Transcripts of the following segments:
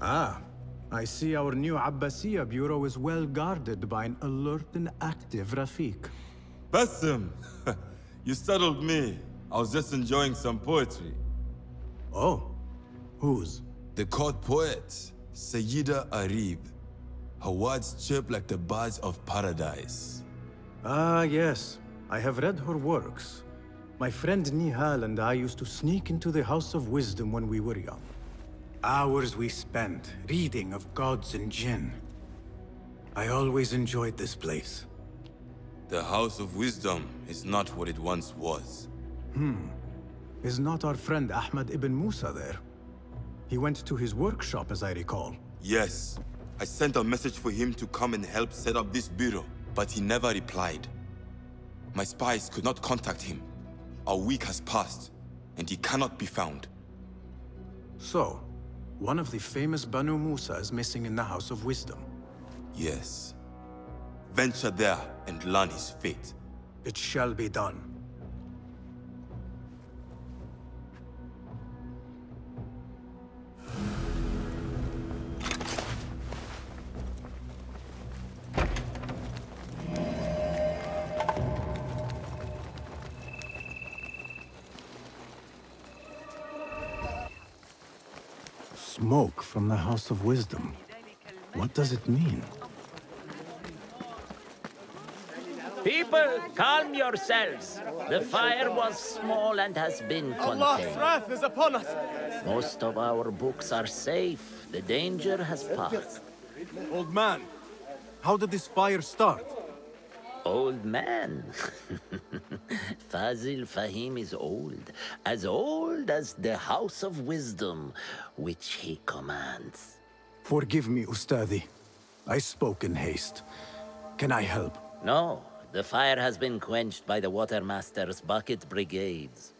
Ah, I see our new Abbasiyya bureau is well guarded by an alert and active Rafiq. Basim! You startled me. I was just enjoying some poetry. Oh, whose? The court poet, Sayyida Arib. Her words chirp like the birds of paradise. Ah, yes. I have read her works. My friend Nihal and I used to sneak into the House of Wisdom when we were young. Hours we spent reading of gods and jinn. I always enjoyed this place. The House of Wisdom is not what it once was. Is not our friend Ahmad ibn Musa there? He went to his workshop, as I recall. Yes. I sent a message for him to come and help set up this bureau, but he never replied. My spies could not contact him. A week has passed, and he cannot be found. So, one of the famous Banu Musa is missing in the House of Wisdom. Yes. Venture there and learn his fate. It shall be done. Smoke from the House of Wisdom. What does it mean? People, calm yourselves. The fire was small and has been contained. Allah's wrath is upon us! Most of our books are safe. The danger has passed. Old man, how did this fire start? Old man. Fazil Fahim is old as the House of Wisdom, which he commands. Forgive me, Ustadi. I spoke in haste. Can I help? No, the fire has been quenched by the Watermaster's bucket brigades.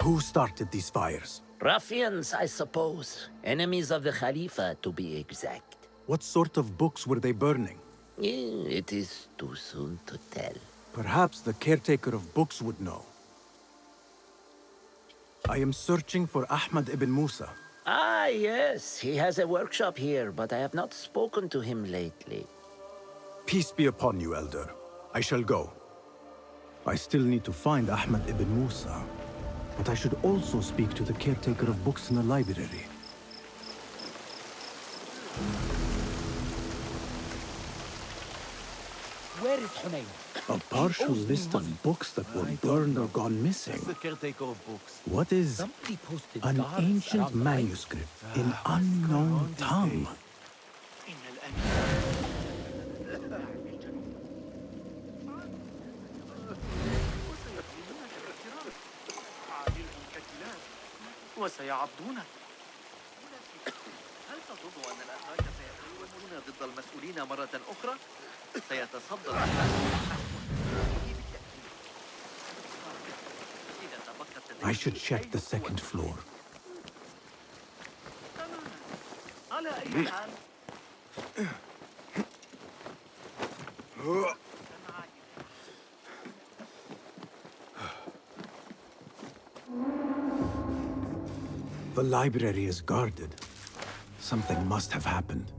Who started these fires? Ruffians, I suppose. Enemies of the Khalifa, to be exact. What sort of books were they burning? It is too soon to tell. Perhaps the caretaker of books would know. I am searching for Ahmad ibn Musa. Ah, yes. He has a workshop here, but I have not spoken to him lately. Peace be upon you, Elder. I shall go. I still need to find Ahmad ibn Musa, but I should also speak to the caretaker of books in the library. Where is Hunayn? A partial list of books that were burned or gone missing. The caretaker of books. What is Somebody posted an guards ancient around the library. manuscript in unknown tongue? وسيعضونك. هل تظن أن الأتراك سيقومون ضد المسؤولين مرة أخرى؟ سيتصدر I should check the second floor. على أي حال؟ The library is guarded. Something must have happened.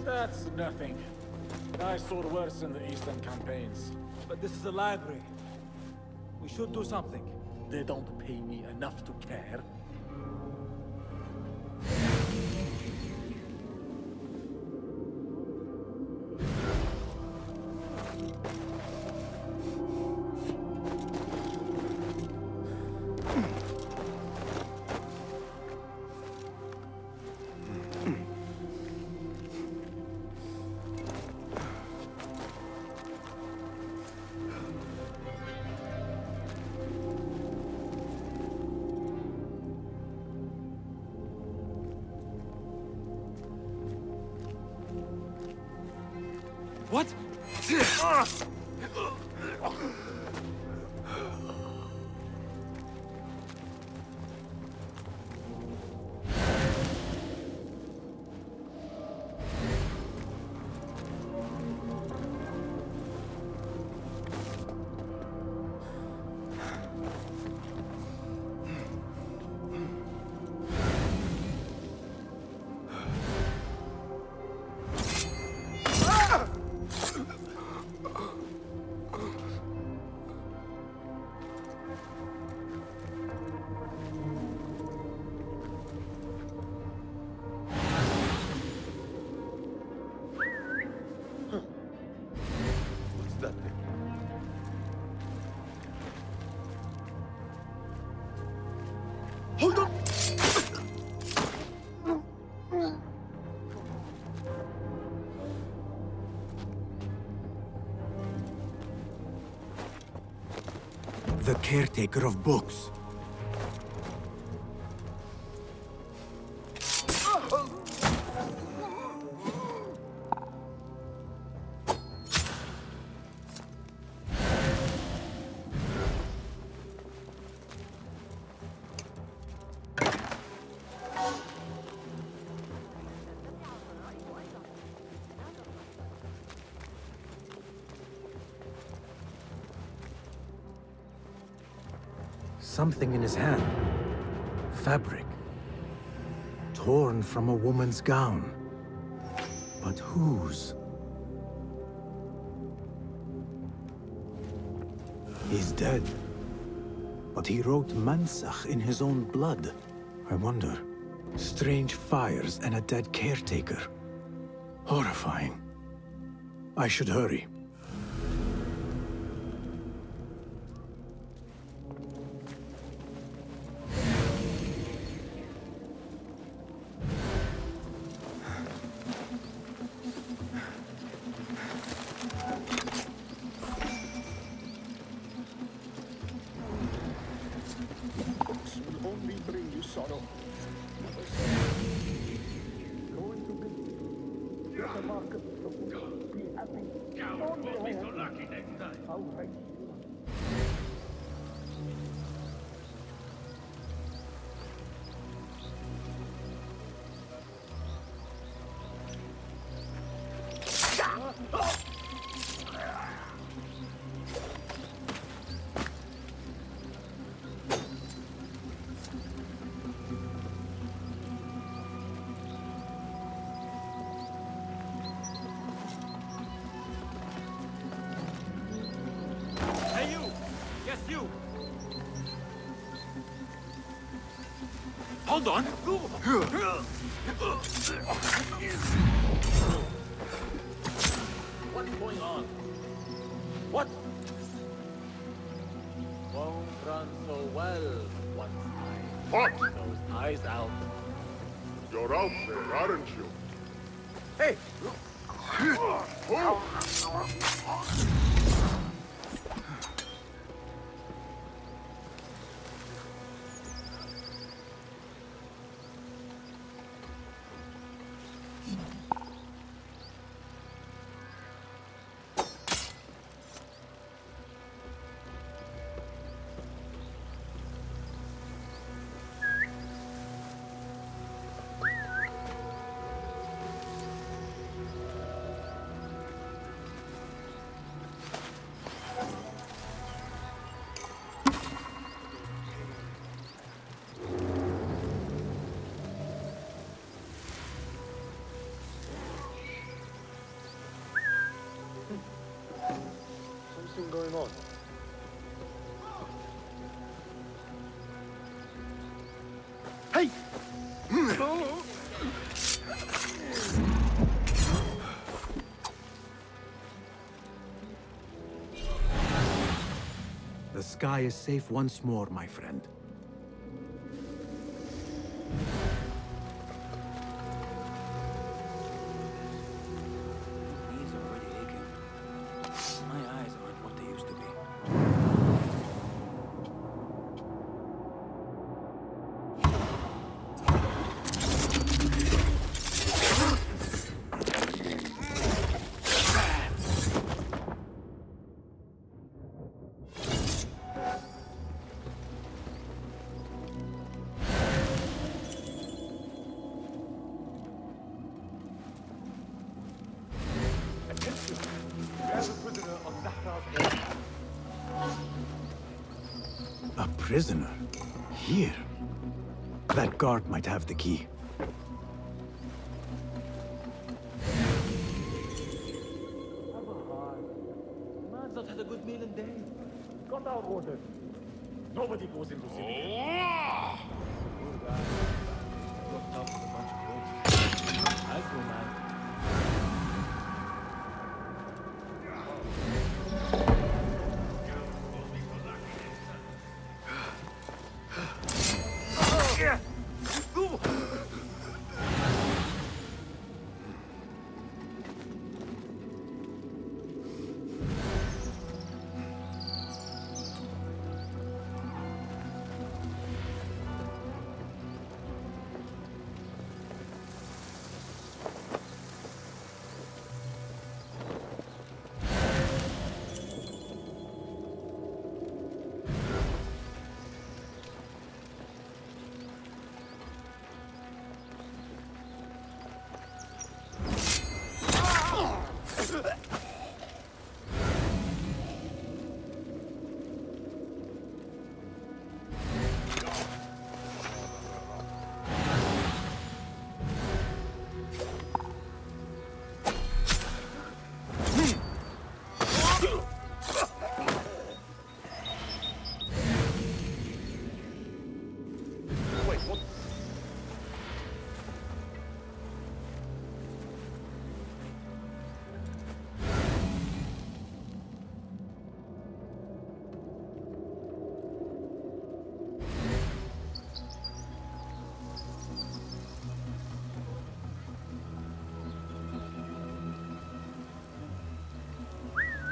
That's nothing. I saw worse in the Eastern campaigns. But this is a library. We should do something. They don't pay me enough to care. What? What's that thing? Hold on! The caretaker of books. Something in his hand. Fabric. Torn from a woman's gown. But whose? He's dead. But he wrote Mansach in his own blood. I wonder. Strange fires and a dead caretaker. Horrifying. I should hurry. Hey, you! Yes, you! Hold on! What's going on? What? Won't run so well once I What? get those eyes out. You're out there, aren't you? Hey! Something going on. Hey! The sky is safe once more, my friend. Knees are already aching. My eyes aren't what they used to be. A prisoner? Here? That guard might have the key. Man's not had a good meal in days. Got our orders. Nobody goes into city. Poor guy. Looked up with a bunch of books. As go, man.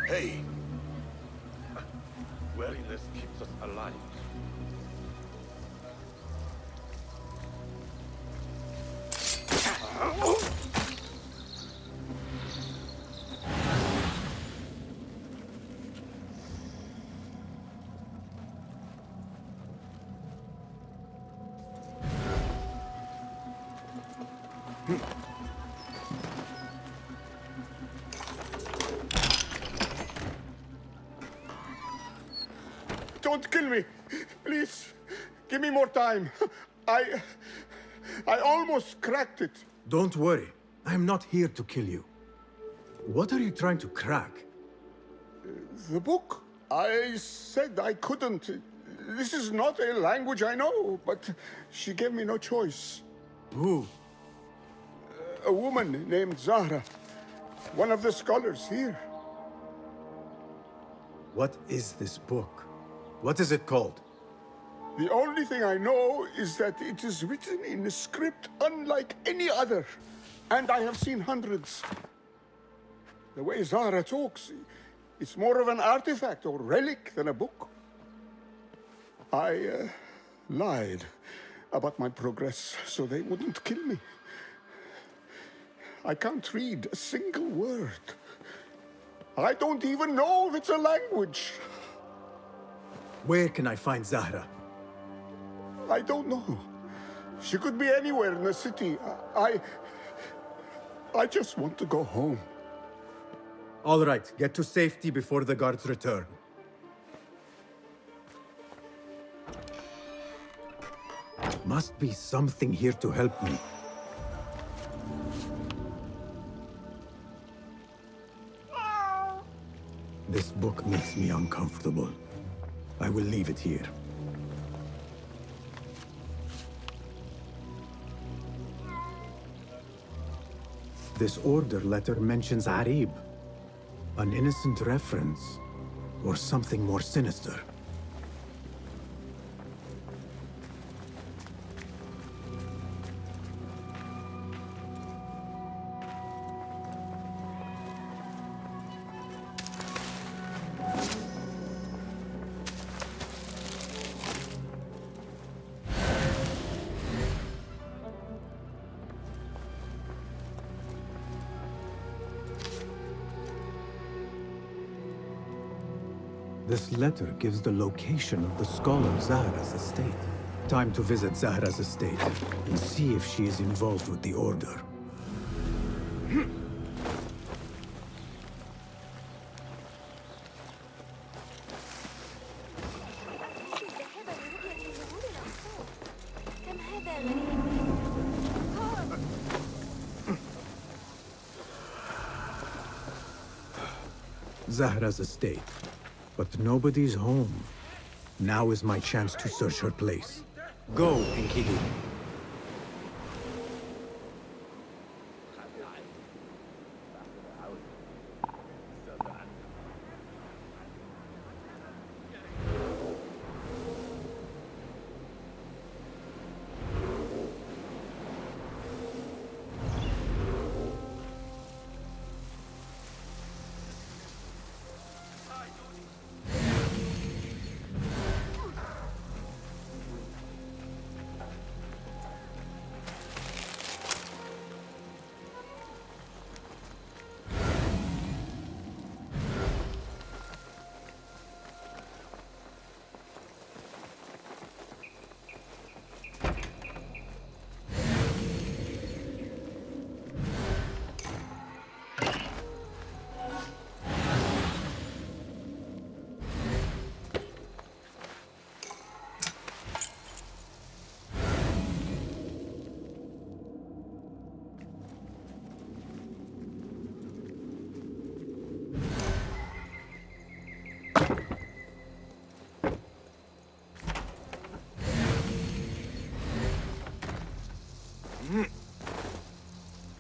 Hey! Wariness keeps us alive. Don't kill me! Please, give me more time. I almost cracked it. Don't worry. I'm not here to kill you. What are you trying to crack? The book? I said I couldn't. This is not a language I know, but she gave me no choice. Who? A woman named Zahra. One of the scholars here. What is this book? What is it called? The only thing I know is that it is written in a script unlike any other. And I have seen hundreds. The way Zahra talks, it's more of an artifact or relic than a book. I lied about my progress so they wouldn't kill me. I can't read a single word. I don't even know if it's a language. Where can I find Zahra? I don't know. She could be anywhere in the city. I just want to go home. All right, get to safety before the guards return. Must be something here to help me. This book makes me uncomfortable. I will leave it here. This order letter mentions Arib. An innocent reference, or something more sinister. This letter gives the location of the scholar Zahra's estate. Time to visit Zahra's estate and see if she is involved with the Order. Zahra's estate. But nobody's home. Now is my chance to search her place. Go, Enkidu.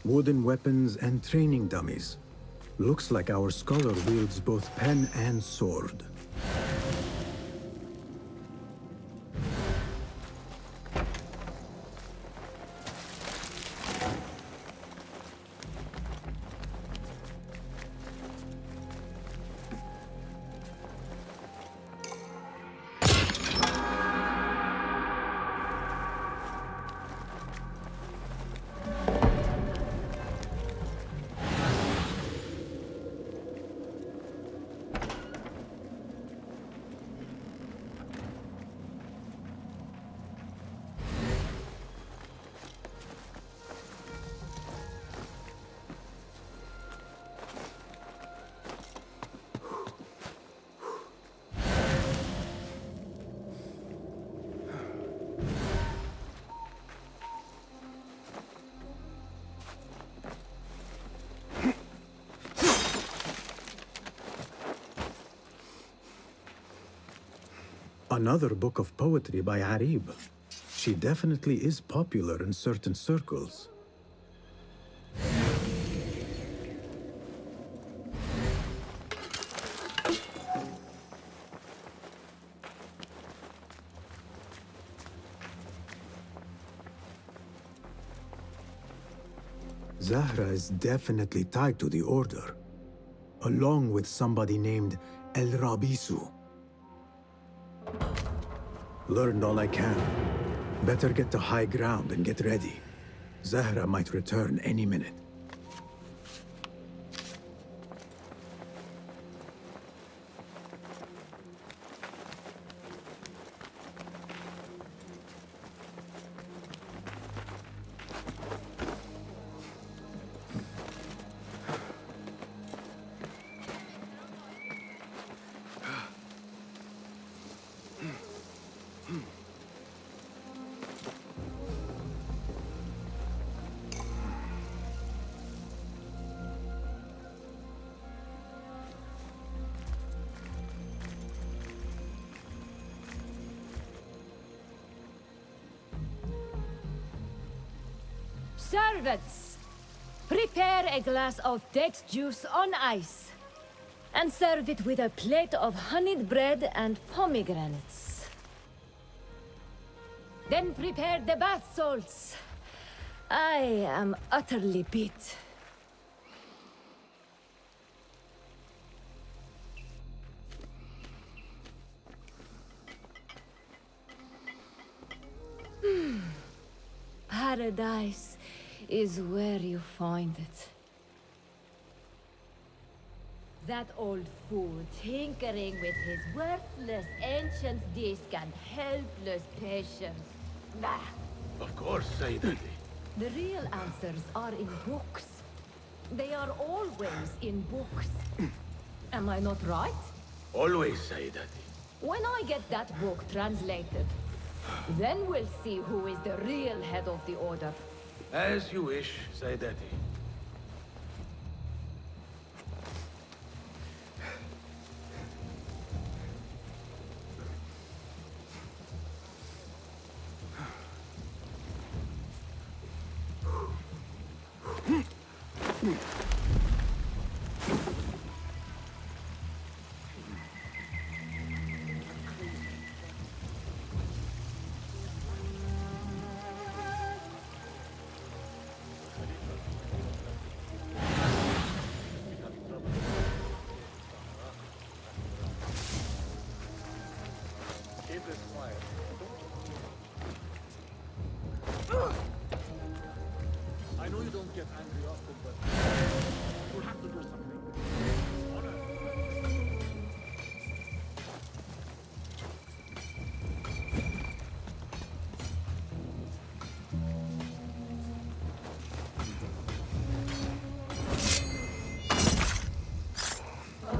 Wooden weapons and training dummies. Looks like our scholar wields both pen and sword. Another book of poetry by Arib. She definitely is popular in certain circles. Zahra is definitely tied to the Order, along with somebody named El Rabisu. Learned all I can. Better get to high ground and get ready. Zahra might return any minute. Servants, prepare a glass of date juice on ice, and serve it with a plate of honeyed bread and pomegranates. Then prepare the bath salts. I am utterly beat. Paradise is where you find it. That old fool tinkering with his worthless ancient disc and helpless patience. Bah! Of course, Sayyidati. The real answers are in books. They are always in books. Am I not right? Always, Sayyidati. When I get that book translated, then we'll see who is the real head of the Order. As you wish, Sayyidati. Keep this quiet. I know you don't get angry often, but we'll have to do something.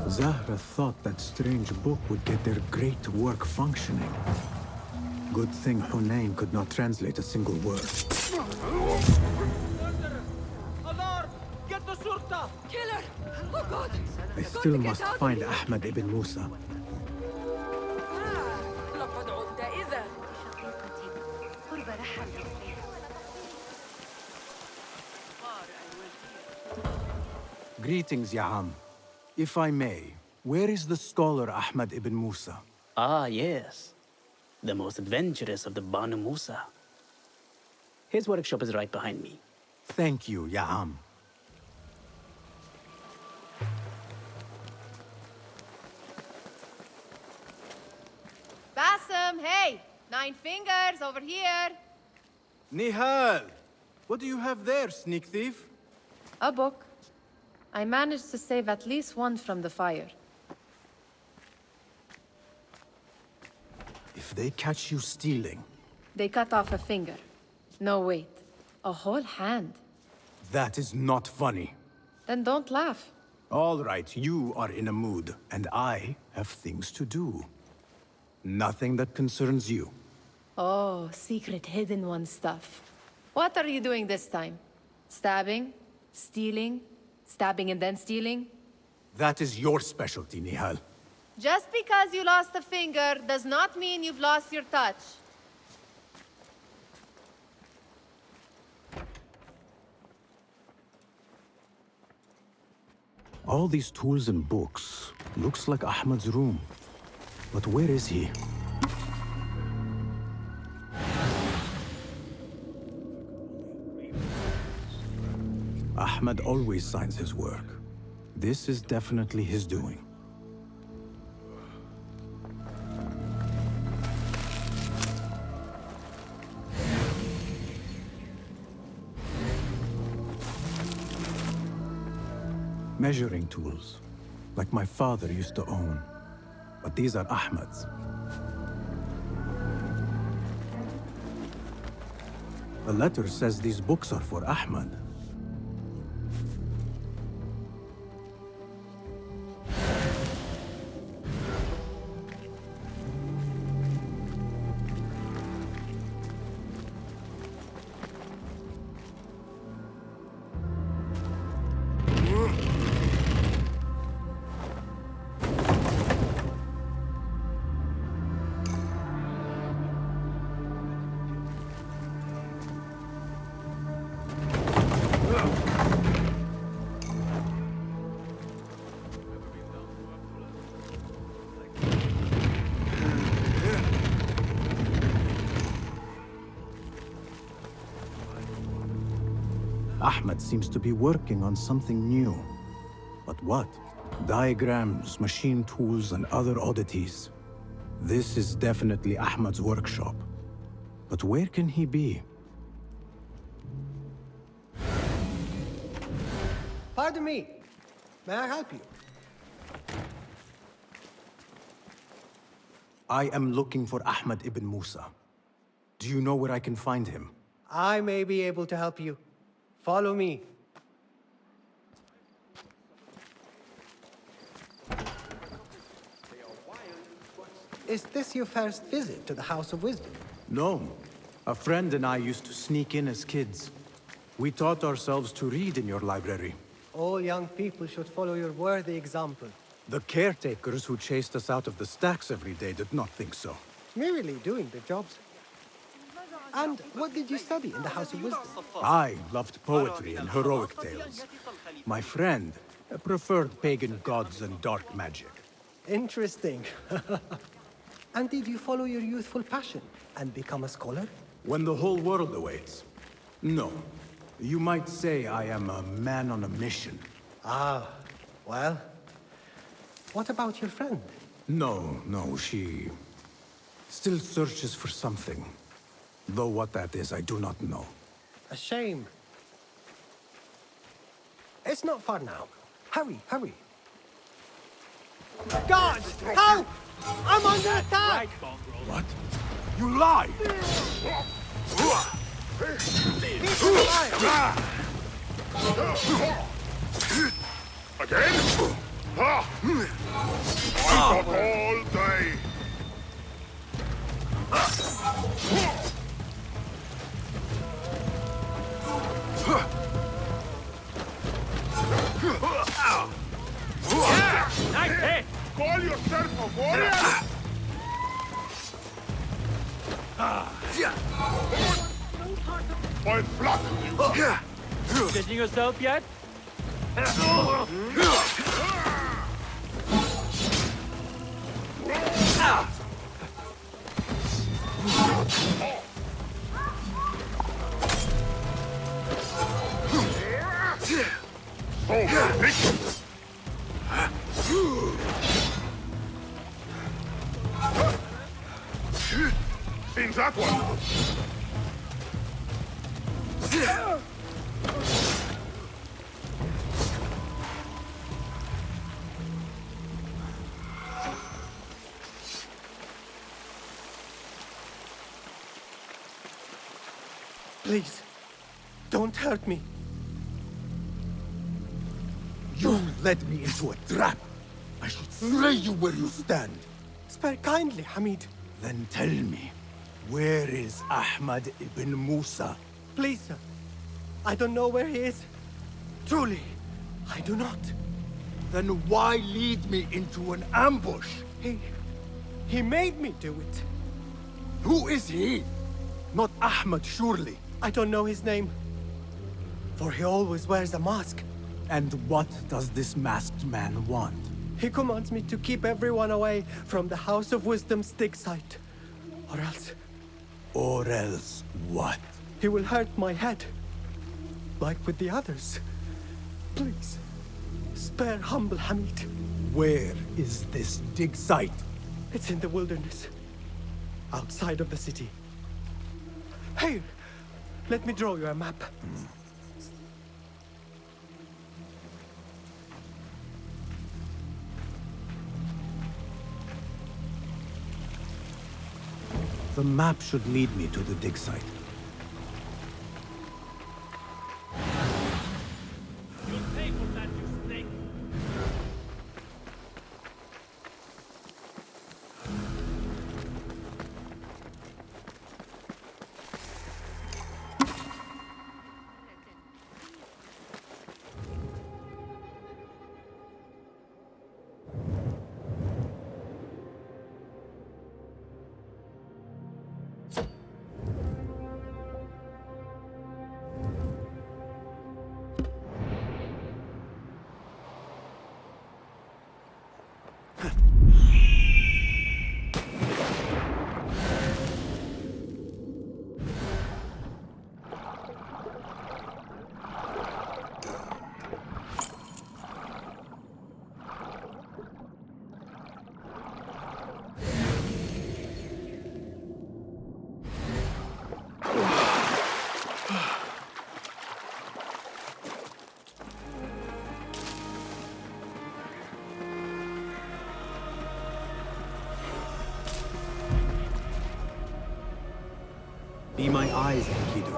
Zahra thought that strange book would get their great work functioning. Good thing Hunain could not translate a single word. Alarm! Get the surta! Killer! Oh God! I still must find Ahmad ibn Musa. لقد عدت إذا. Greetings, Ya'am. If I may, where is the scholar Ahmad ibn Musa? Ah, yes. The most adventurous of the Banu Musa. His workshop is right behind me. Thank you, Ya'am. Basim, hey! 9 fingers over here. Nihal! What do you have there, sneak thief? A book. I managed to save at least one from the fire. If they catch you stealing, They cut off a finger. No, wait. A whole hand. that is not funny. Then don't laugh. All right, you are in a mood, and I have things to do. Nothing that concerns you. Oh, secret hidden one stuff. What are you doing this time? Stabbing? Stealing? Stabbing and then stealing? That is your specialty, Nihal. Just because you lost a finger does not mean you've lost your touch. All these tools and books. Looks like Ahmad's room. But where is he? Ahmad always signs his work. This is definitely his doing. Measuring tools, like my father used to own. But these are Ahmad's. The letter says these books are for Ahmad. Ahmad seems to be working on something new. But what? Diagrams, machine tools, and other oddities. This is definitely Ahmad's workshop. But where can he be? Pardon me. May I help you? I am looking for Ahmad ibn Musa. Do you know where I can find him? I may be able to help you. Follow me. Is this your first visit to the House of Wisdom? No. A friend and I used to sneak in as kids. We taught ourselves to read in your library. All young people should follow your worthy example. The caretakers who chased us out of the stacks every day did not think so. Merely doing their jobs. And what did you study in the House of Wisdom? I loved poetry and heroic tales. My friend preferred pagan gods and dark magic. Interesting. And did you follow your youthful passion and become a scholar? When the whole world awaits. No. You might say I am a man on a mission. Ah, well. What about your friend? No, she still searches for something. Though what that is, I do not know. A shame. It's not far now. Hurry, hurry. Guards, help! I'm under attack! What? You lie! Again? Ha! I got all day. Nice hit! Call yourself a warrior? My flock, you. Stitching yourself yet? So big. In that one. Please, don't hurt me. You led me into a trap. I should slay you where you stand. Spare kindly, Hamid. Then tell me, where is Ahmad ibn Musa? Please, sir. I don't know where he is. Truly, I do not. Then why lead me into an ambush? He made me do it. Who is he? Not Ahmad, surely. I don't know his name. For he always wears a mask. And what does this masked man want? He commands me to keep everyone away from the House of Wisdom's dig site. Or else... Or else what? He will hurt my head. Like with the others. Please, spare humble Hamid. Where is this dig site? It's in the wilderness. Outside of the city. Here, let me draw you a map. The map should lead me to the dig site. You'll pay for that, you snake! Be my eyes, Enkidu.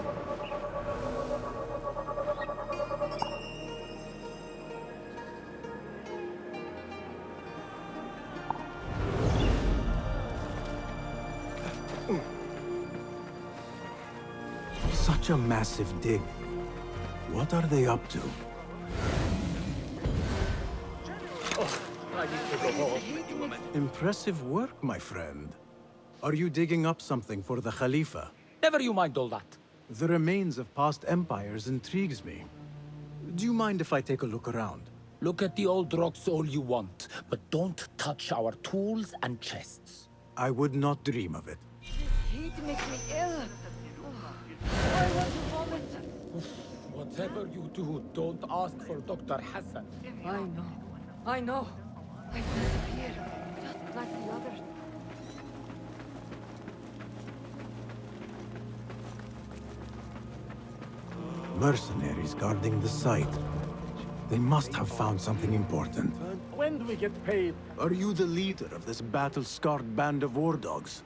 Such a massive dig. What are they up to? Impressive work, my friend. Are you digging up something for the Khalifa? Never you mind all that. The remains of past empires intrigues me. Do you mind if I take a look around? Look at the old rocks all you want, but don't touch our tools and chests. I would not dream of it. Heat makes me ill. I want to vomit. Whatever you do, don't ask for Dr. Hassan. I know. I know. I disappear, just like the others. Mercenaries guarding the site. They must have found something important. When do we get paid? Are you the leader of this battle-scarred band of war dogs?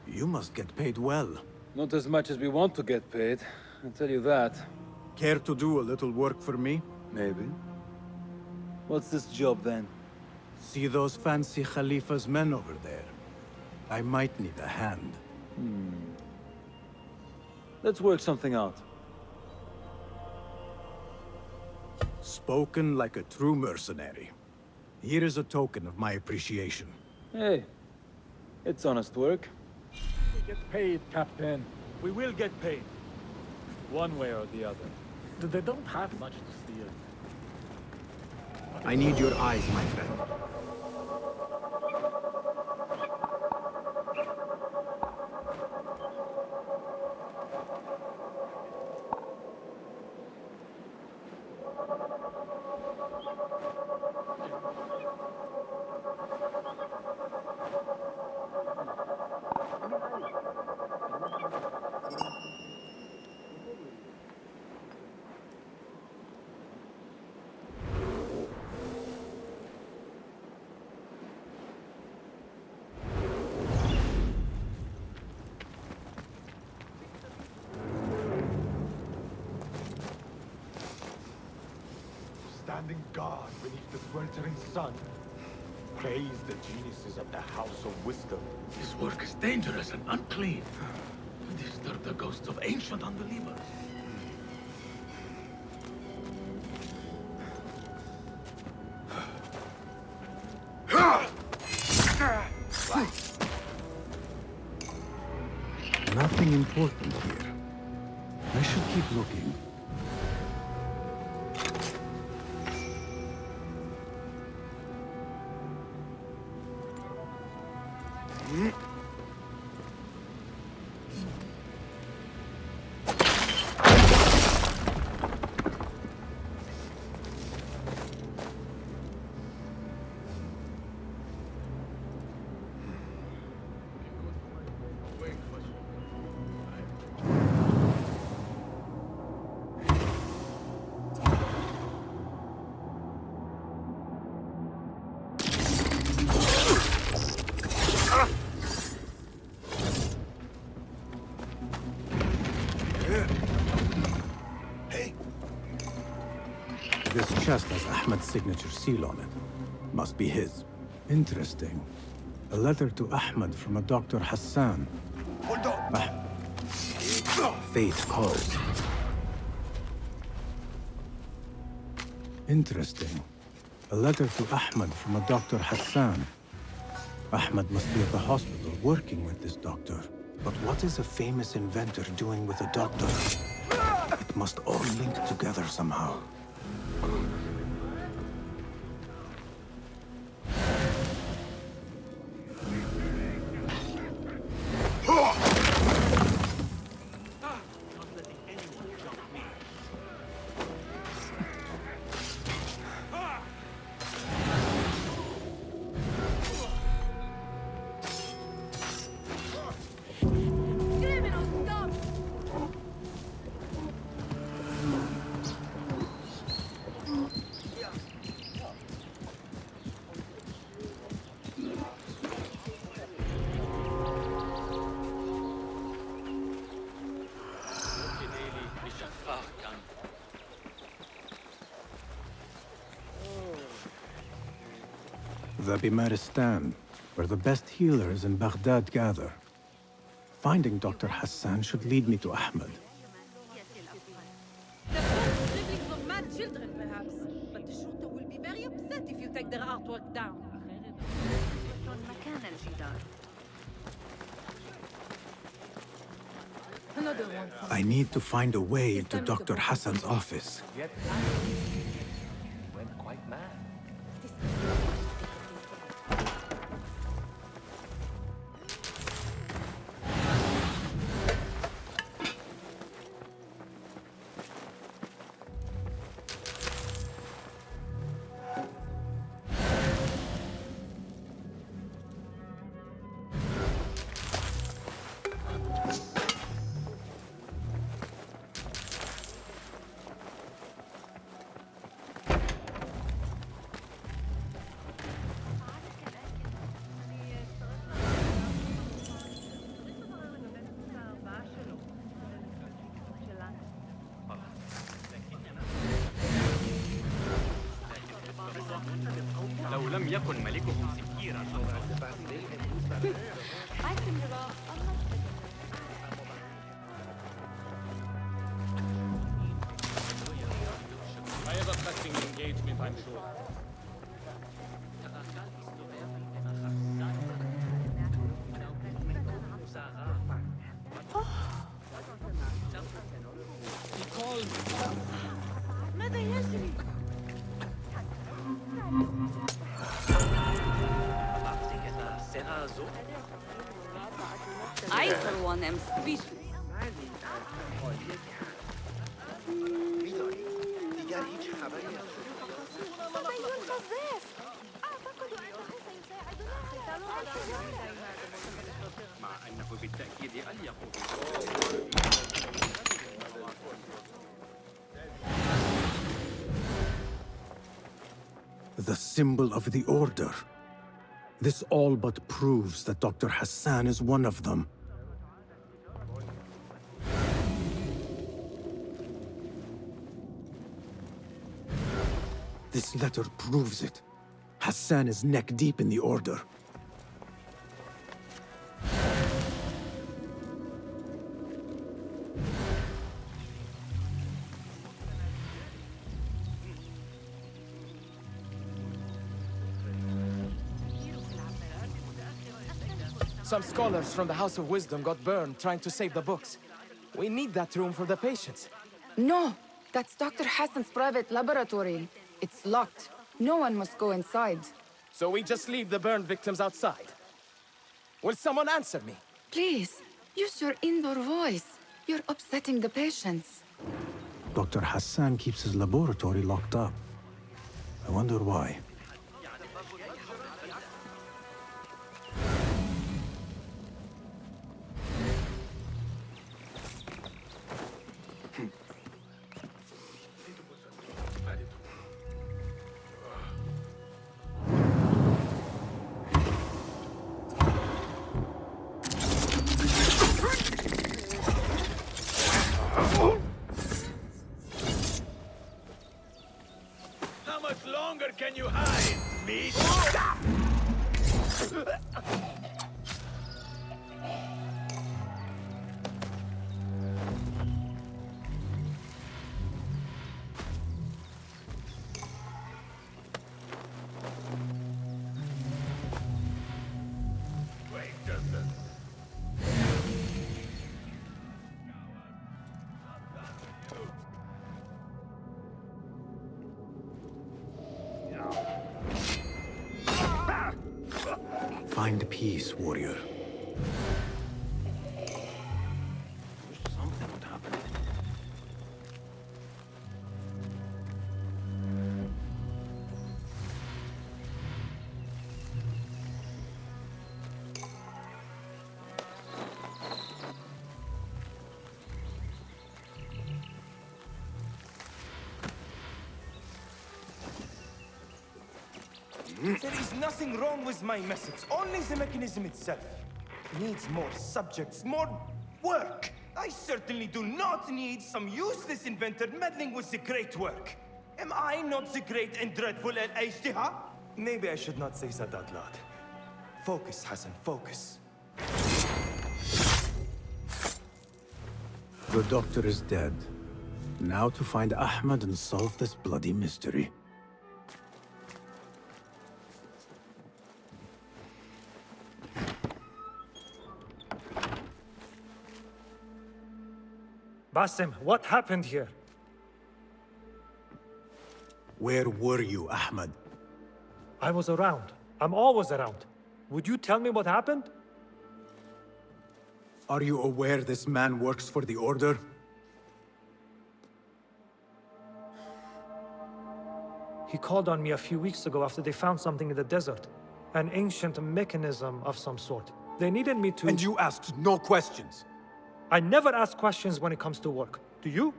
You must get paid well. Not as much as we want to get paid, I'll tell you that. Care to do a little work for me? Maybe. What's this job then? See those fancy Khalifa's men over there? I might need a hand. Let's work something out. Spoken like a true mercenary. Here is a token of my appreciation. Hey, it's honest work. We get paid, Captain. We will get paid. One way or the other. They don't have much to steal. I need your eyes, my friend. Standing guard beneath the sweltering sun. Praise the geniuses of the House of Wisdom. This work is dangerous and unclean. Disturb the ghosts of ancient unbelievers. Nothing important here. I should keep looking. This chest has Ahmed's signature seal on it. Must be his. Interesting. A letter to Ahmed from a Dr. Hassan. Hold on. Fate calls. Interesting. A letter to Ahmed from a Dr. Hassan. Ahmed must be at the hospital working with this doctor. But what is a famous inventor doing with a doctor? It must all link together somehow. The Bimaristan, where the best healers in Baghdad gather. Finding Dr. Hassan should lead me to Ahmed. The first siblings of mad children, perhaps. But the Shurta will be very upset if you take their artwork down. Another one. I need to find a way into Dr. Hassan's office. Yet went quite mad. لو لم يكن ملكهم سكيرا I have a pressing engagement, I'm sure. He called. ماذا يجري؟ I, for one, am speechless. مع أنه بالتأكيد أليق The symbol of the Order. This all but proves that Dr. Hassan is one of them. This letter proves it. Hassan is neck deep in the Order. Some scholars from the House of Wisdom got burned trying to save the books. We need that room for the patients. No, that's Dr. Hassan's private laboratory. It's locked. No one must go inside. So we just leave the burned victims outside. Will someone answer me? Please, use your indoor voice. You're upsetting the patients. Dr. Hassan keeps his laboratory locked up. I wonder why. How much longer can you hide, meat? Find peace, warrior. something would happen. There is nothing wrong with my message, only the mechanism itself. Needs more subjects, more work. I certainly do not need some useless inventor meddling with the great work. Am I not the great and dreadful Al-Ijtiha? Maybe I should not say that out loud. Focus, Hassan, focus. The doctor is dead. Now to find Ahmed and solve this bloody mystery. Basim, what happened here? Where were you, Ahmed? I was around. I'm always around. Would you tell me what happened? Are you aware this man works for the Order? He called on me a few weeks ago after they found something in the desert. An ancient mechanism of some sort. They needed me to... And you asked no questions? I never ask questions when it comes to work. Do you?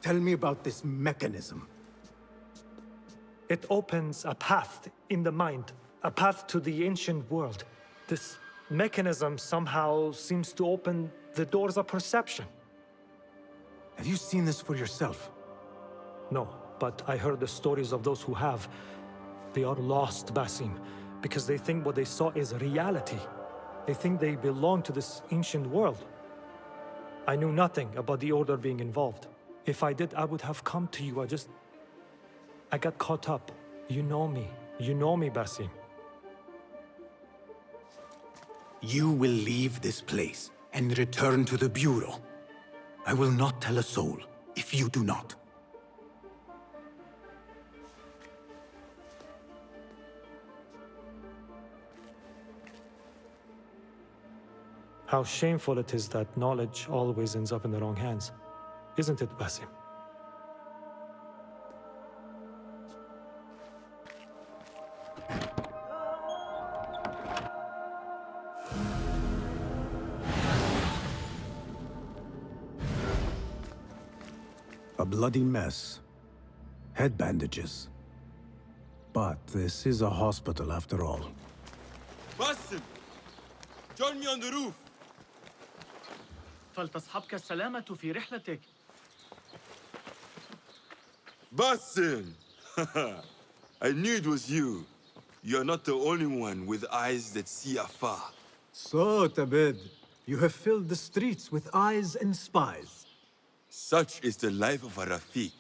Tell me about this mechanism. It opens a path in the mind, a path to the ancient world. This mechanism somehow seems to open the doors of perception. Have you seen this for yourself? No, but I heard the stories of those who have. They are lost, Basim, because they think what they saw is reality. They think they belong to this ancient world. I knew nothing about the Order being involved. If I did, I would have come to you. I got caught up. You know me. You know me, Basim. You will leave this place and return to the Bureau. I will not tell a soul if you do not. How shameful it is that knowledge always ends up in the wrong hands. Isn't it, Basim? A bloody mess. Head bandages. But this is a hospital after all. Basim! Join me on the roof! فلتصحبك السلامة في رحلتك. Basim! I knew it was you. You're not the only one with eyes that see afar. So, Tabid, you have filled the streets with eyes and spies. Such is the life of a Rafiq.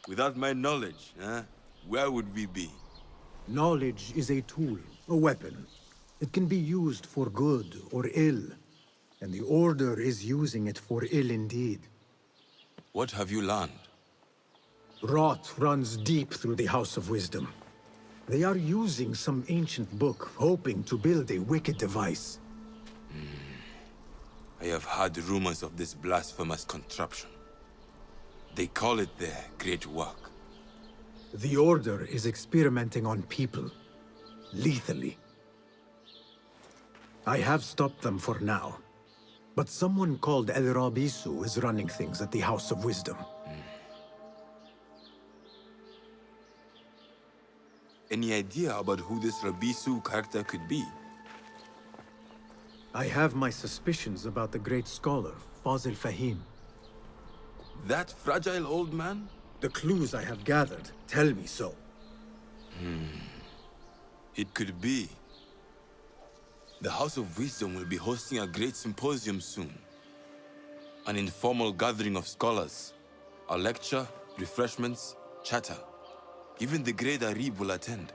Without my knowledge, where would we be? Knowledge is a tool, a weapon. It can be used for good or ill. And the Order is using it for ill indeed. What have you learned? Rot runs deep through the House of Wisdom. They are using some ancient book, hoping to build a wicked device. I have heard rumors of this blasphemous contraption. They call it their great work. The Order is experimenting on people, lethally. I have stopped them for now. But someone called El Rabisu is running things at the House of Wisdom. Any idea about who this Rabisu character could be? I have my suspicions about the great scholar, Fazil Fahim. That fragile old man? The clues I have gathered tell me so. It could be. The House of Wisdom will be hosting a great symposium soon. An informal gathering of scholars. A lecture, refreshments, chatter. Even the great Arib will attend.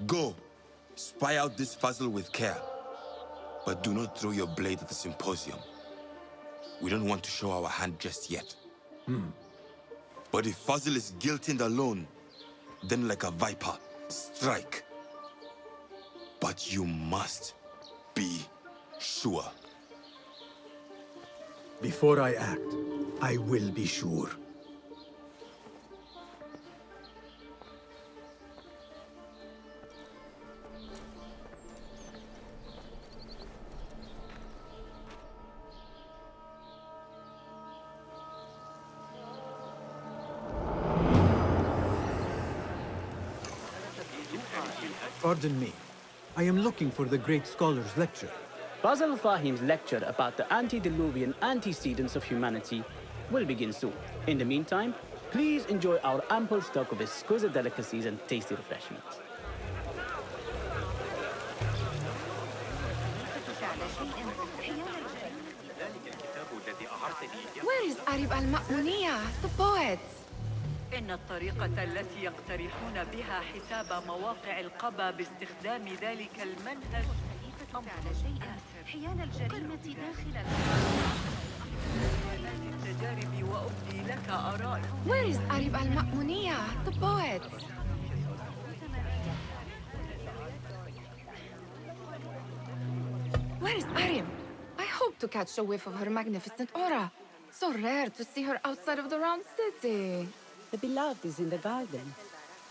Go, spy out this Fazil with care. But do not throw your blade at the symposium. We don't want to show our hand just yet. But if Fazil is guilty and alone, then like a viper, strike. But you must be sure. Before I act, I will be sure. Pardon me. I am looking for the great scholar's lecture. Fazil Fahim's lecture about the antediluvian antecedents of humanity will begin soon. In the meantime, please enjoy our ample stock of exquisite delicacies and tasty refreshments. Where is Arib al-Ma'muniya, the poet? إن الطريقة التي يقترحون بها حساب مواقع القبا باستخدام ذلك المنهج فعل شيئا حيال الجريمة داخل التجارب وأبدي لك آرائي. Where is Arib al-Ma'muniya, the poet? Where is Arib? I hope to catch a whiff of her magnificent aura. So rare to see her outside of the round city. The beloved is in the garden,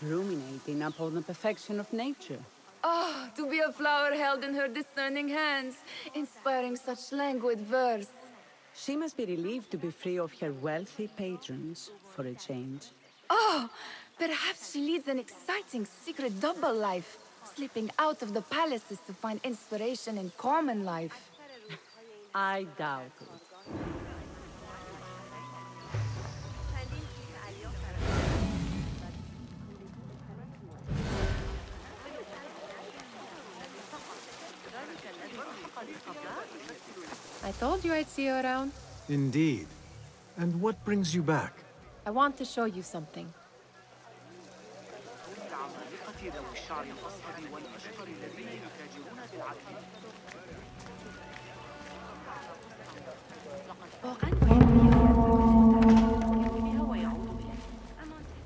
ruminating upon the perfection of nature. Oh, to be a flower held in her discerning hands, inspiring such languid verse. She must be relieved to be free of her wealthy patrons, for a change. Oh, perhaps she leads an exciting secret double life, slipping out of the palaces to find inspiration in common life. I doubt it. I told you I'd see you around. Indeed. And what brings you back? I want to show you something.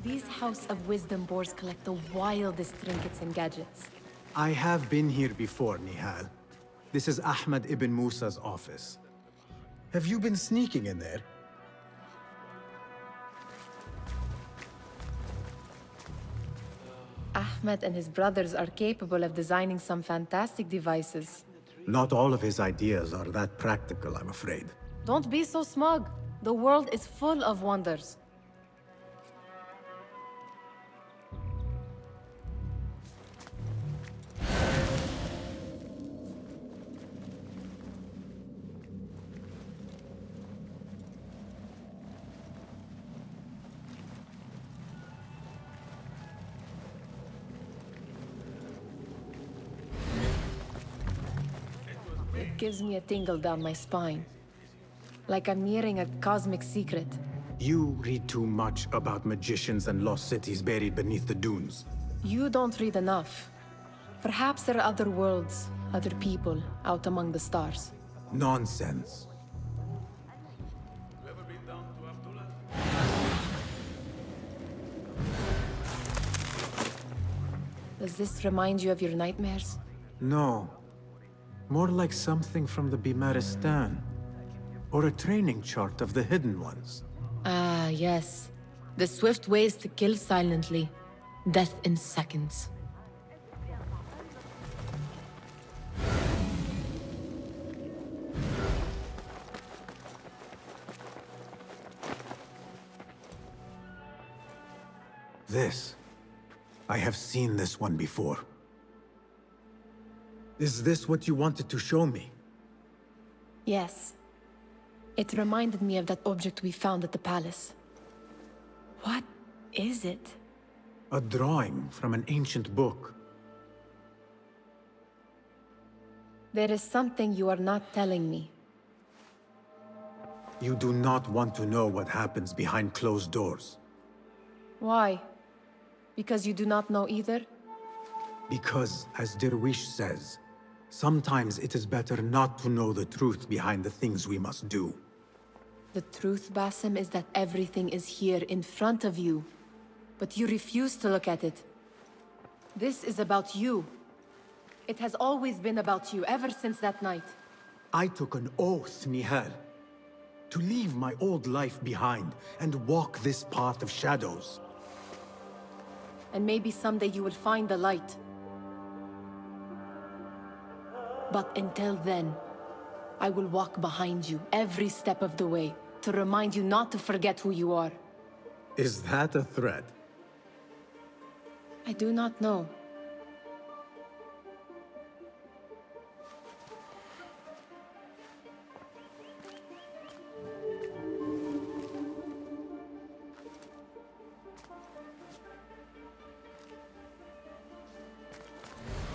These House of Wisdom boars collect the wildest trinkets and gadgets. I have been here before, Nihal. This is Ahmed ibn Musa's office. Have you been sneaking in there? Ahmed and his brothers are capable of designing some fantastic devices. Not all of his ideas are that practical, I'm afraid. Don't be so smug. The world is full of wonders. It gives me a tingle down my spine. Like I'm nearing a cosmic secret. You read too much about magicians and lost cities buried beneath the dunes. You don't read enough. Perhaps there are other worlds, other people, out among the stars. Nonsense. Does this remind you of your nightmares? No. More like something from the Bimaristan. Or a training chart of the Hidden Ones. Ah, yes. The swift ways to kill silently. Death in seconds. This. I have seen this one before. Is this what you wanted to show me? Yes. It reminded me of that object we found at the palace. What is it? A drawing from an ancient book. There is something you are not telling me. You do not want to know what happens behind closed doors. Why? Because you do not know either? Because, as Derwish says, sometimes it is better not to know the truth behind the things we must do. The truth, Basim, is that everything is here in front of you. But you refuse to look at it. This is about you. It has always been about you, ever since that night. I took an oath, Nihal, to leave my old life behind and walk this path of shadows. And maybe someday you will find the light. But until then, I will walk behind you every step of the way to remind you not to forget who you are. Is that a threat? I do not know.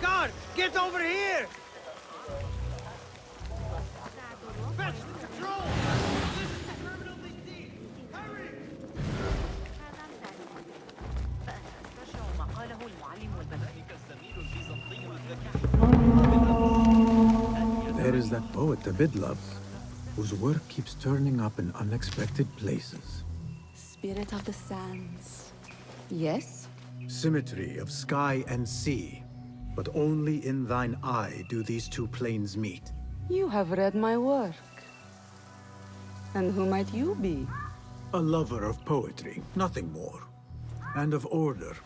Guard, get over here! Fetch the control! This is the terminal DC! Hurry! فأنا أسترجع ما قاله المعلم والبدر. ذلك الزميل البيزنطي الذكي. is that poet Abid loves, whose work keeps turning up in unexpected places. Spirit of the sands. Yes? Symmetry of sky and sea, but only in thine eye do these two planes meet. You have read my work. And who might you be? A lover of poetry, nothing more. And of order.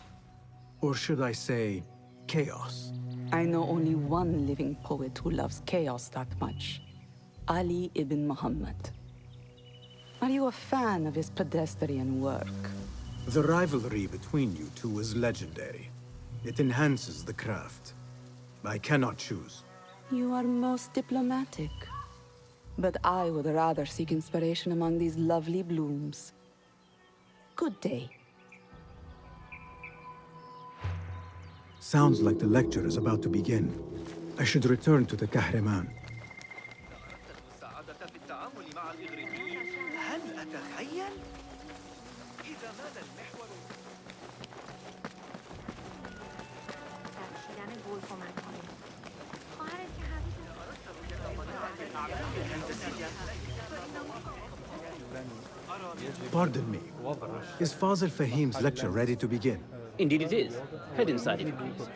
Or should I say, chaos. I know only one living poet who loves chaos that much. Ali ibn Muhammad. Are you a fan of his pedestrian work? The rivalry between you two is legendary. It enhances the craft. I cannot choose. You are most diplomatic. But I would rather seek inspiration among these lovely blooms. Good day. Sounds like the lecture is about to begin. I should return to the Kahraman. Pardon me. Is Fazil Fahim's lecture ready to begin? Indeed it is. Head inside if you please.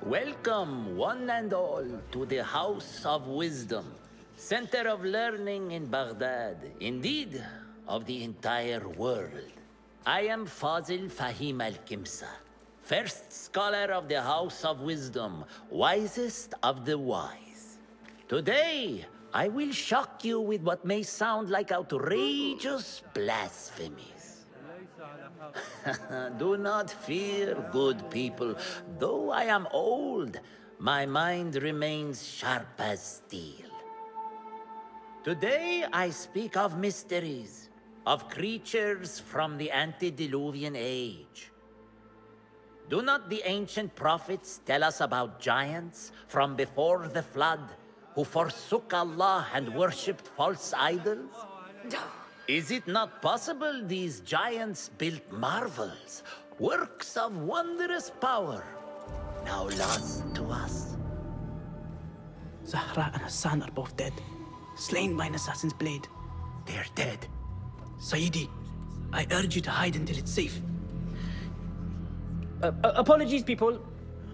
Welcome, one and all, to the House of Wisdom, center of learning in Baghdad, indeed, of the entire world. I am Fazil Fahim al-Kimsa, first scholar of the House of Wisdom, wisest of the wise. Today, I will shock you with what may sound like outrageous blasphemies. Do not fear, good people. Though I am old, my mind remains sharp as steel. Today I speak of mysteries, of creatures from the antediluvian age. Do not the ancient prophets tell us about giants from before the flood who forsook Allah and worshipped false idols? Is it not possible these giants built marvels, works of wondrous power, now lost to us? Zahra and Hassan are both dead, slain by an assassin's blade. They're dead. Sayyidi, I urge you to hide until it's safe. Apologies, people,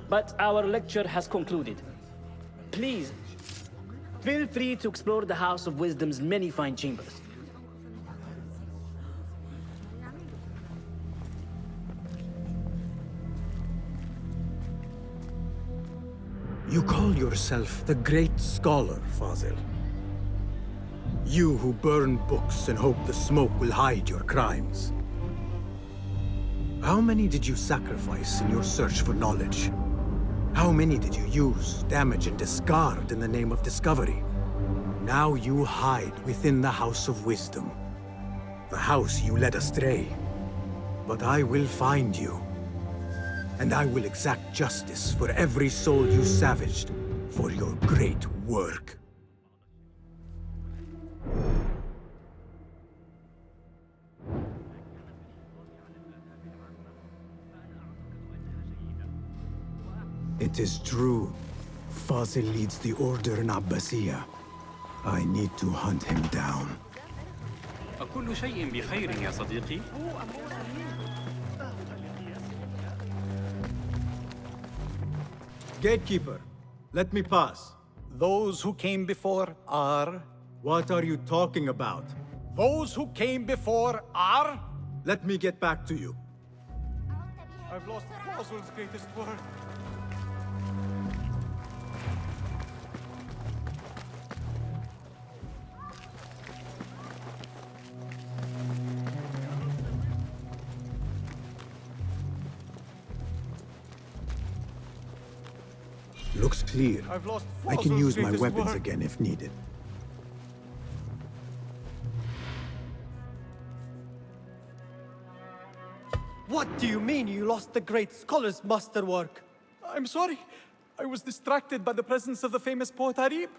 but our lecture has concluded. Please, feel free to explore the House of Wisdom's many fine chambers. You call yourself the great scholar, Fazil. You who burn books and hope the smoke will hide your crimes. How many did you sacrifice in your search for knowledge? How many did you use, damage, and discard in the name of discovery? Now you hide within the House of Wisdom. The house you led astray. But I will find you. And I will exact justice for every soul you savaged for your great work. It is true. Fazil leads the order in Abbasiyah. I need to hunt him down. أكل شيء بخير يا صديقي؟ Gatekeeper, let me pass. Those who came before are... What are you talking about? Those who came before are... Let me get back to you. I've lost Fazil's greatest word. Looks clear. I've lost I can use my greatest weapons word. again if needed. What do you mean you lost the great scholar's masterwork? I'm sorry. I was distracted by the presence of the famous poet Arib.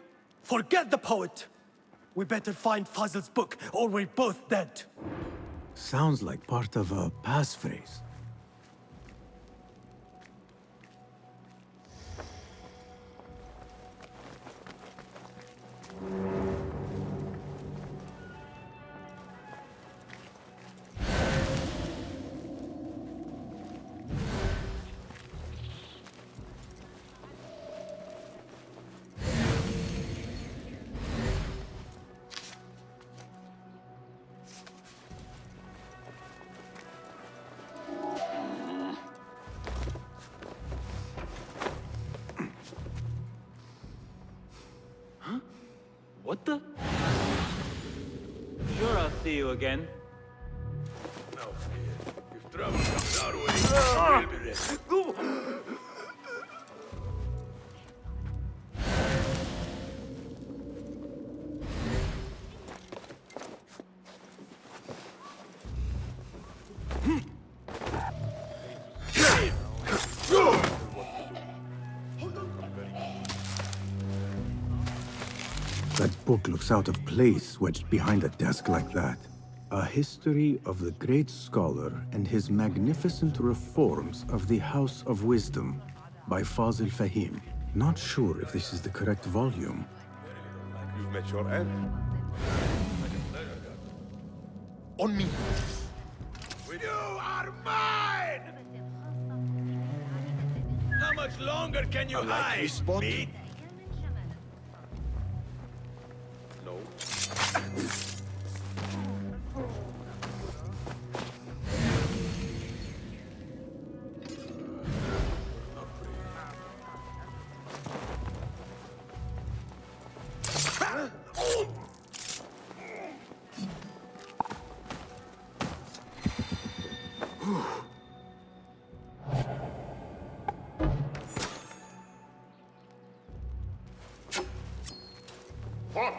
Forget the poet! We better find Fazil's book, or we're both dead. Sounds like part of a passphrase. What the? Sure, I'll see you again. No fear. If trouble comes our way, we'll be ready. That book looks out of place wedged behind a desk like that. A history of the great scholar and his magnificent reforms of the House of Wisdom by Fazil Fahim. Not sure if this is the correct volume. You've met your end. On me. You are mine! How much longer can you hide, meat? No. What?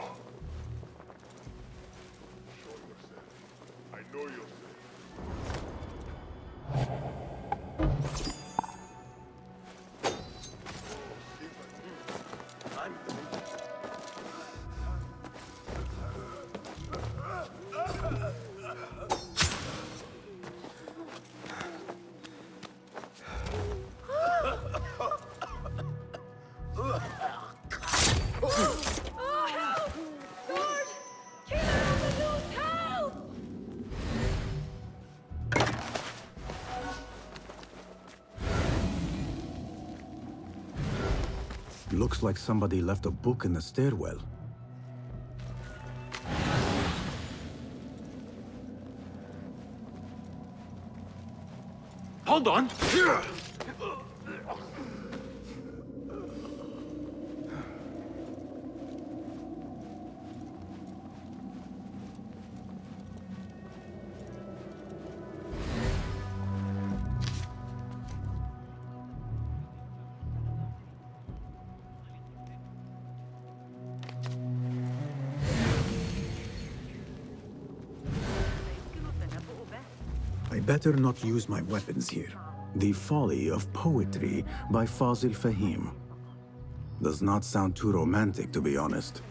Show yourself. I know yourself. I'm Looks like somebody left a book in the stairwell. Hold on! I better not use my weapons here. The Folly of Poetry by Fazil Fahim. Does not sound too romantic, to be honest.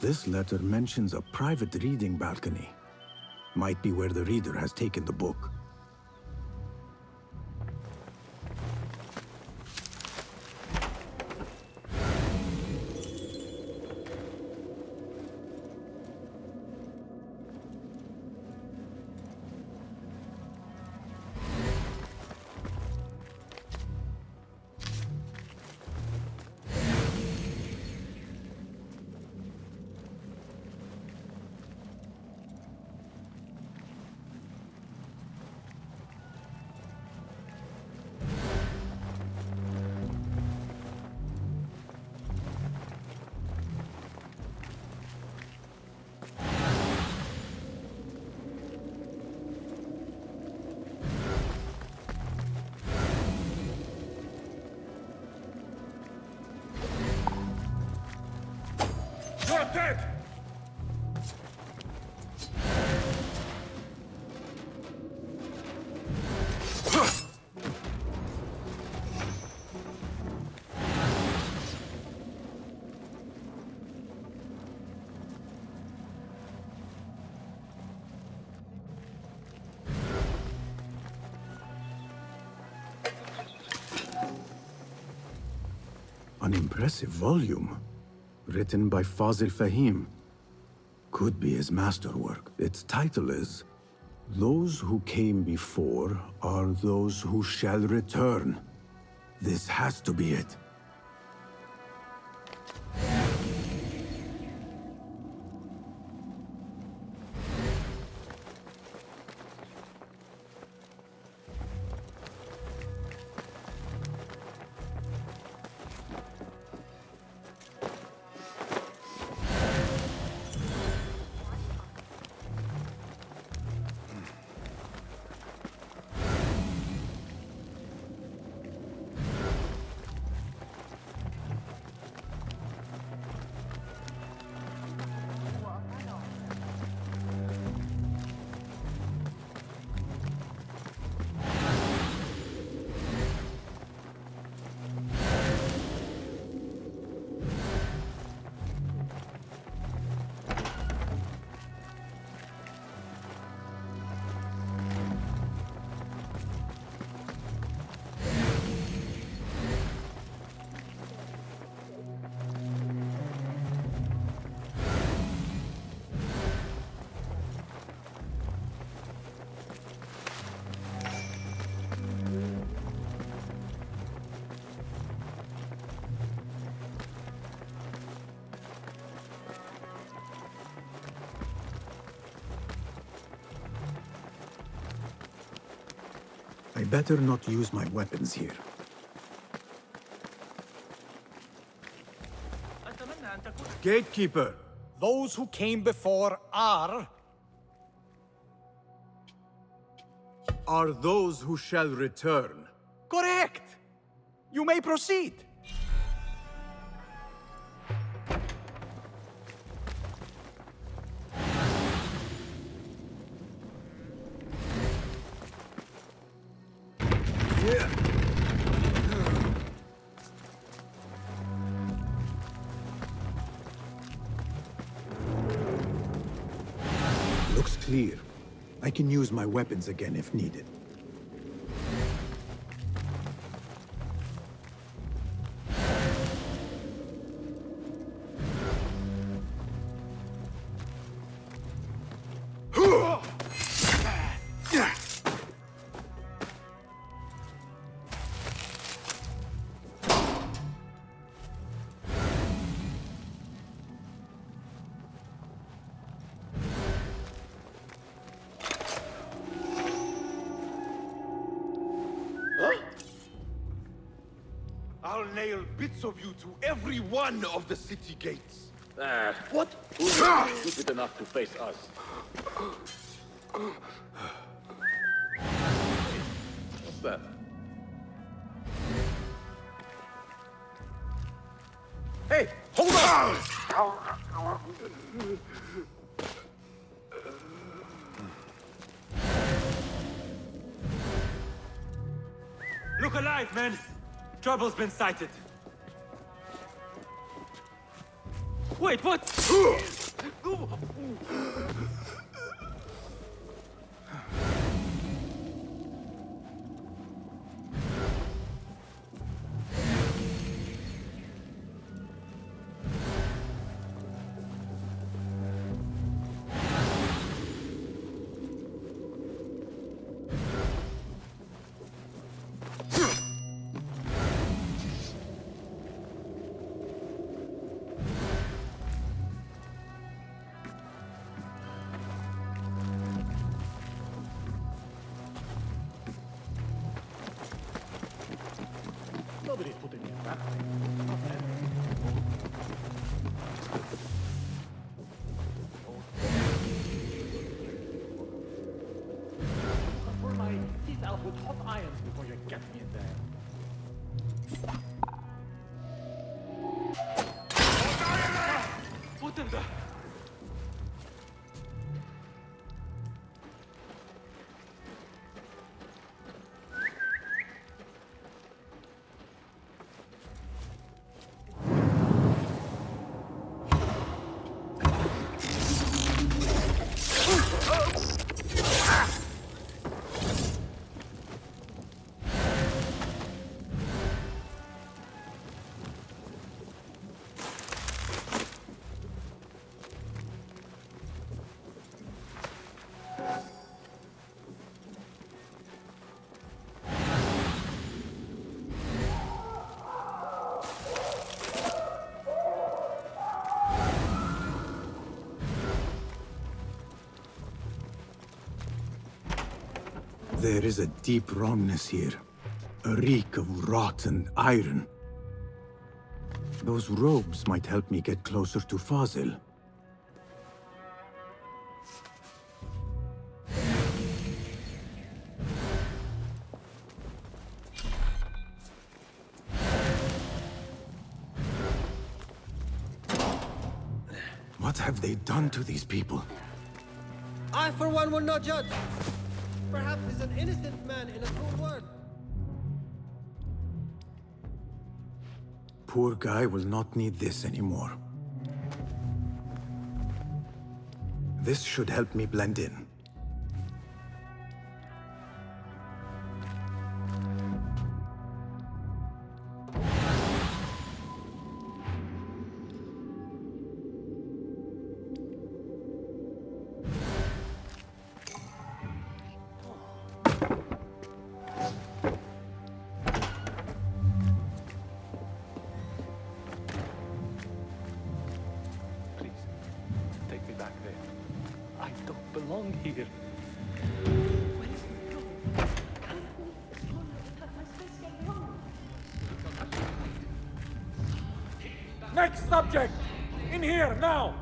This letter mentions a private reading balcony. Might be where the reader has taken the book. You're dead! An impressive volume. Written by Fazil Fahim. Could be his masterwork. Its title is Those Who Came Before Are Those Who Shall Return. This has to be it. I better not use my weapons here. Gatekeeper! Those who came before are those who shall return. correct. You may proceed. Looks clear. I can use my weapons again if needed. I'll nail bits of you to every one of the city gates. What? Who is stupid enough to face us? What's that? Hey, hold on! Look alive, men! Trouble's been sighted. Wait, what? Nobody's putting me back. For my teeth out with hot irons before you get me in there. What in the... There is a deep wrongness here. A reek of rotten iron. Those robes might help me get closer to Fazil. What have they done to these people? I, for one, will not judge. Perhaps he's an innocent man in a cruel world. Poor guy will not need this anymore. This should help me blend in. Take me back there. I don't belong here. Next subject! In here, now!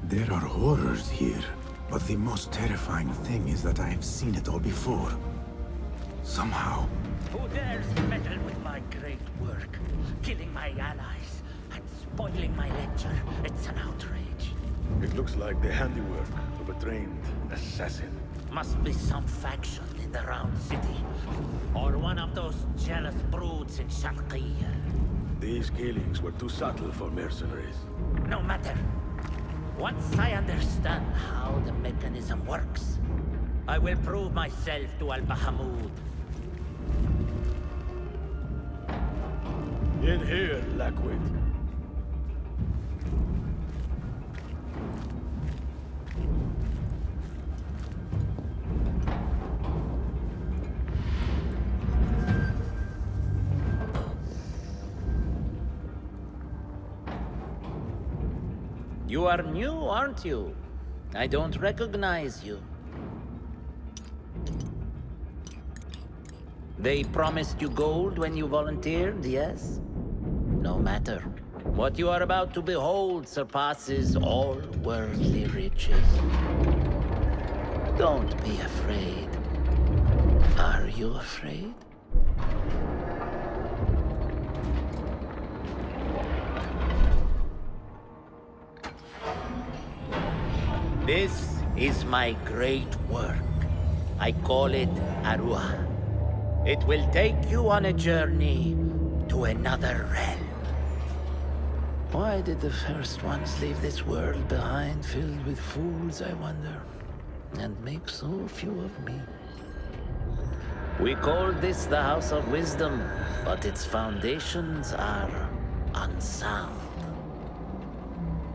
There are horrors here, but the most terrifying thing is that I have seen it all before. Somehow. Who dares meddle with my great work? Killing my allies and spoiling my lecture. It's an outrage. It looks like the handiwork of a trained assassin. Must be some faction in the Round City. Or one of those jealous broods in Sharqiyya. These killings were too subtle for mercenaries. No matter. Once I understand how the mechanism works, I will prove myself to Al-Bahamud. In here, Lackwit. You are new, aren't you? I don't recognize you. They promised you gold when you volunteered, yes? No matter. What you are about to behold surpasses all worldly riches. Don't be afraid. Are you afraid? This is my great work. I call it Arua. It will take you on a journey to another realm. Why did the first ones leave this world behind, filled with fools, I wonder, and make so few of me? We called this the House of Wisdom, but its foundations are unsound.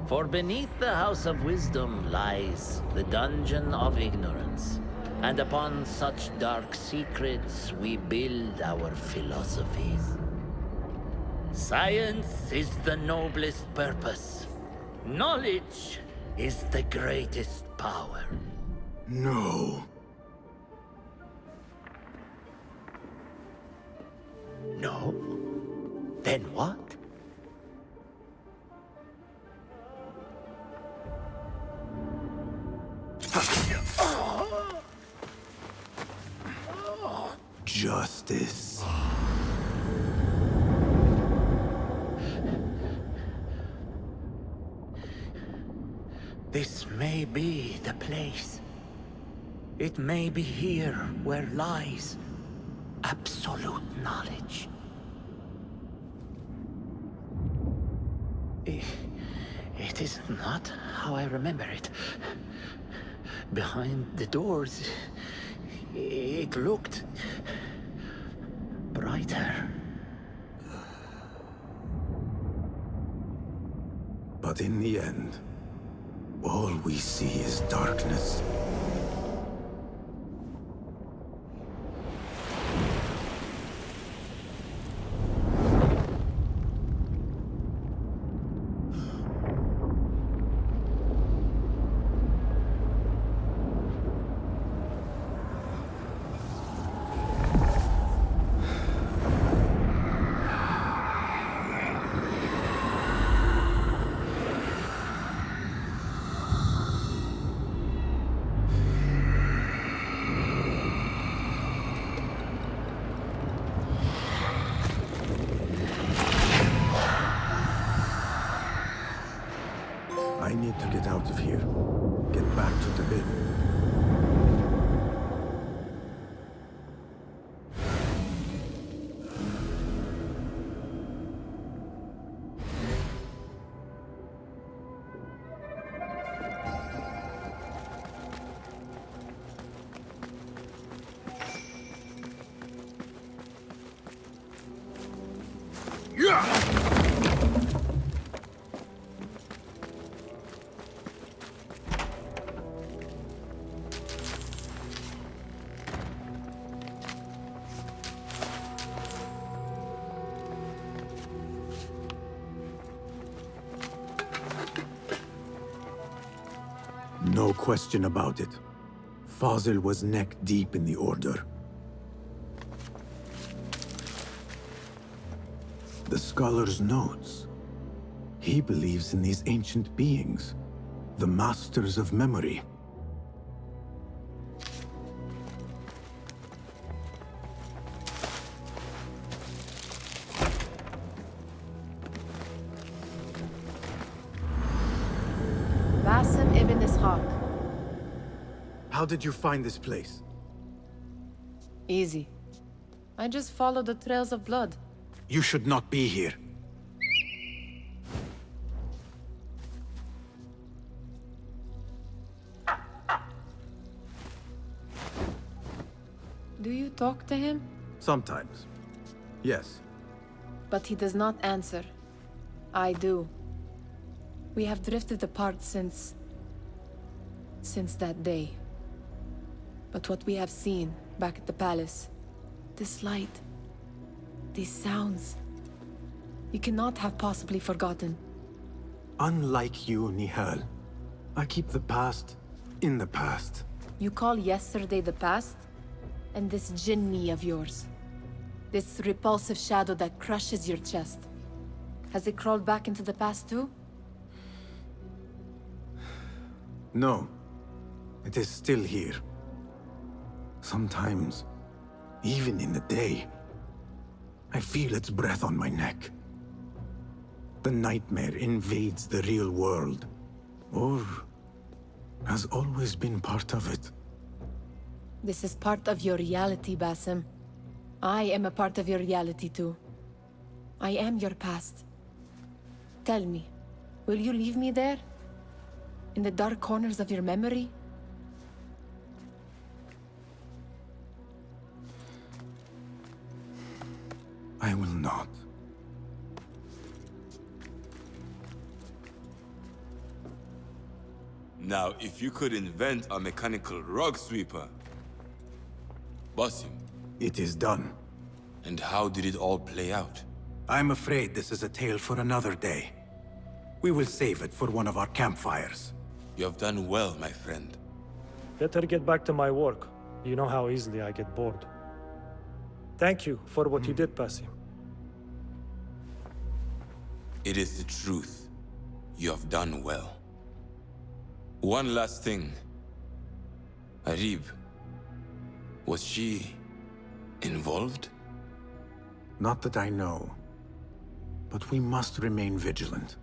For beneath the House of Wisdom lies the Dungeon of Ignorance, and upon such dark secrets we build our philosophies. Science is the noblest purpose. Knowledge is the greatest power. No. No? Then what? Justice. This may be the place. It may be here where lies absolute knowledge. It is not how I remember it. Behind the doors, it looked brighter. But in the end, all we see is darkness. get out of here. Get back to the bin. No question about it. Fazil was neck deep in the Order. The scholar's notes. He believes in these ancient beings, the masters of memory. Basim ibn Ishaq. How did you find this place? Easy. I just followed the trails of blood. You should not be here. Do you talk to him? Sometimes. Yes. But he does not answer. I do. We have drifted apart since that day. But what we have seen back at the palace, this light, these sounds, you cannot have possibly forgotten. Unlike you, Nihal, I keep the past in the past. You call yesterday the past? And this jinni of yours, this repulsive shadow that crushes your chest, has it crawled back into the past too? No. It is still here. Sometimes, even in the day, I feel its breath on my neck. The nightmare invades the real world, or has always been part of it. This is part of your reality, Basim. I am a part of your reality too. I am your past. Tell me, will you leave me there? In the dark corners of your memory? I will not. Now, if you could invent a mechanical rug sweeper... Basim. It is done. And how did it all play out? I'm afraid this is a tale for another day. We will save it for one of our campfires. You have done well, my friend. Better get back to my work. You know how easily I get bored. Thank you for what you did, Basim. It is the truth. You have done well. One last thing. Arib, was she involved? Not that I know. But we must remain vigilant.